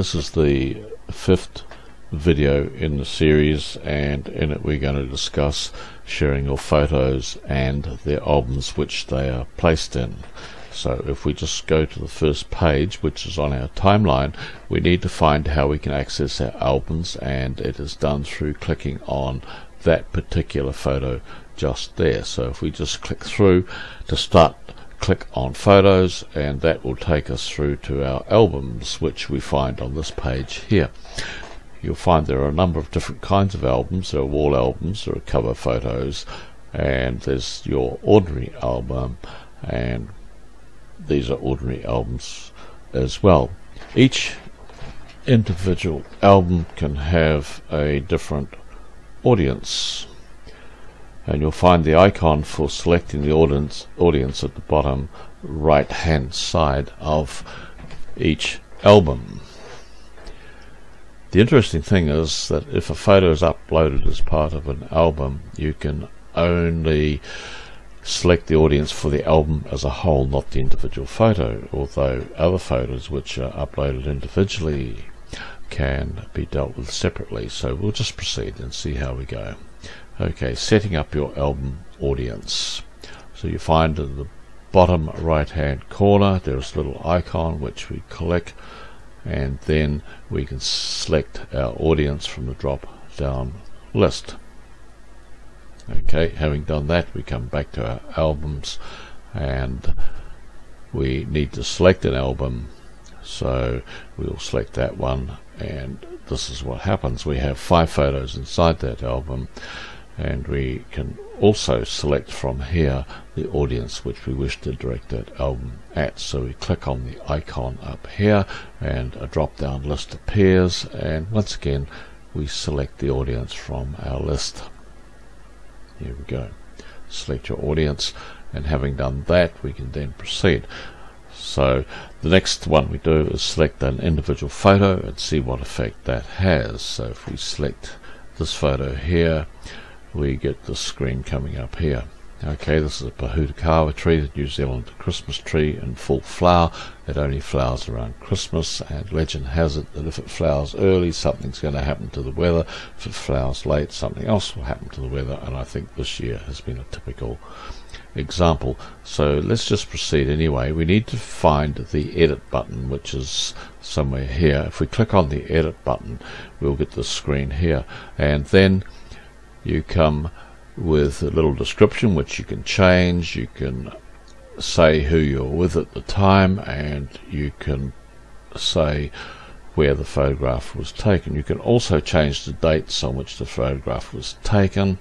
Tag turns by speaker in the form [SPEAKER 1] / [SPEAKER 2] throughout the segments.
[SPEAKER 1] this is the fifth video in the series, and in it we're going to discuss sharing your photos and their albums which they are placed in. So if we just go to the first page, which is on our timeline, we need to find how we can access our albums, and it is done through clicking on that particular photo just there. So if we just click through to start, click on photos, and that will take us through to our albums, which we find on this page here. You'll find there are a number of different kinds of albums. There are wall albums, there are cover photos, and there's your ordinary album, and these are ordinary albums as well. Each individual album can have a different audience, and you'll find the icon for selecting the audience at the bottom right hand side of each album. The interesting thing is that if a photo is uploaded as part of an album, you can only select the audience for the album as a whole, not the individual photo, although other photos which are uploaded individually can be dealt with separately. So we'll just proceed and see how we go. Okay, setting up your album audience. So you find in the bottom right hand corner there's a little icon which we click, and then we can select our audience from the drop down list. Okay, having done that, we come back to our albums, and we need to select an album, so we'll select that one, and this is what happens. We have 5 photos inside that album, and we can also select from here the audience which we wish to direct that album at. So we click on the icon up here, and a drop down list appears, and once again we select the audience from our list. Here we go. Select your audience, and having done that, we can then proceed. So the next one we do is select an individual photo and see what effect that has. So if we select this photo here, we get the screen coming up here. Okay, this is a Pohutukawa tree, the New Zealand Christmas tree in full flower. It only flowers around Christmas, and legend has it that if it flowers early, something's going to happen to the weather. If it flowers late, something else will happen to the weather, and I think this year has been a typical example. So let's just proceed anyway. We need to find the edit button, which is somewhere here. If we click on the edit button, we'll get the screen here, and then you come with a little description which you can change. You can say who you're with at the time, and you can say where the photograph was taken. You can also change the dates on which the photograph was taken,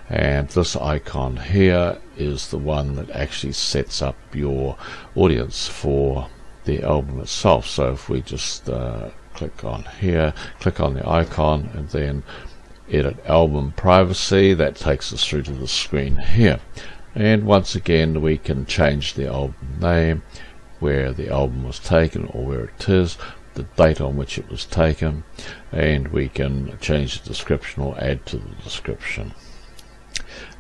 [SPEAKER 1] and this icon here is the one that actually sets up your audience for the album itself. So if we just click on here, click on the icon, and then edit album privacy, that takes us through to the screen here, and once again we can change the album name, where the album was taken or where it is, the date on which it was taken, and we can change the description or add to the description.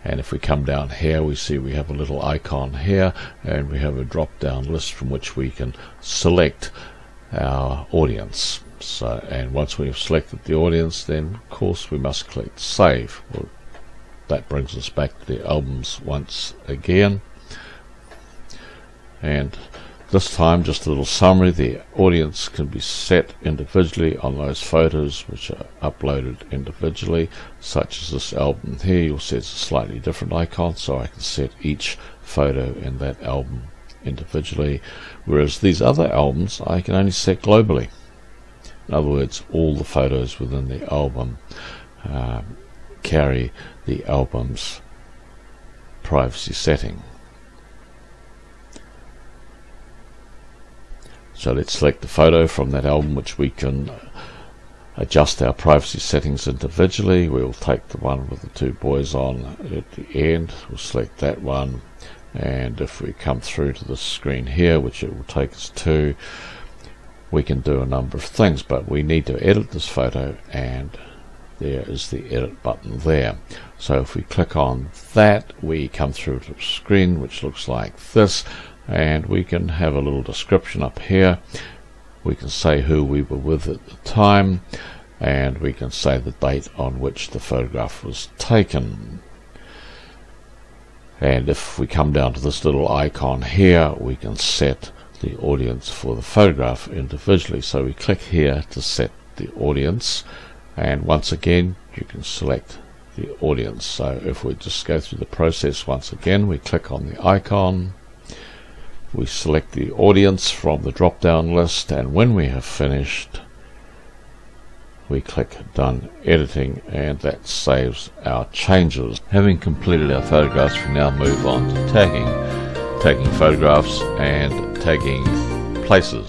[SPEAKER 1] And if we come down here, we see we have a little icon here, and we have a drop down list from which we can select our audience. So, and once we've selected the audience, then of course we must click save. Well, that brings us back to the albums once again, and this time just a little summary. The audience can be set individually on those photos which are uploaded individually, such as this album here. You'll see it's a slightly different icon, so I can set each photo in that album individually, whereas these other albums I can only set globally. In other words, all the photos within the album carry the album's privacy setting. So let's select the photo from that album which we can adjust our privacy settings individually. We'll take the one with the 2 boys on at the end. We'll select that one, and if we come through to the screen here, which it will take us to, we can do a number of things, but we need to edit this photo, and there is the edit button there. So if we click on that, we come through to a screen which looks like this, and we can have a little description up here. We can say who we were with at the time, and we can say the date on which the photograph was taken. And if we come down to this little icon here, we can set the audience for the photograph individually. So we click here to set the audience, and once again you can select the audience. So if we just go through the process once again, we click on the icon, we select the audience from the drop down list, and when we have finished we click Done Editing, and that saves our changes. Having completed our photographs, we now move on to tagging photographs and tagging places.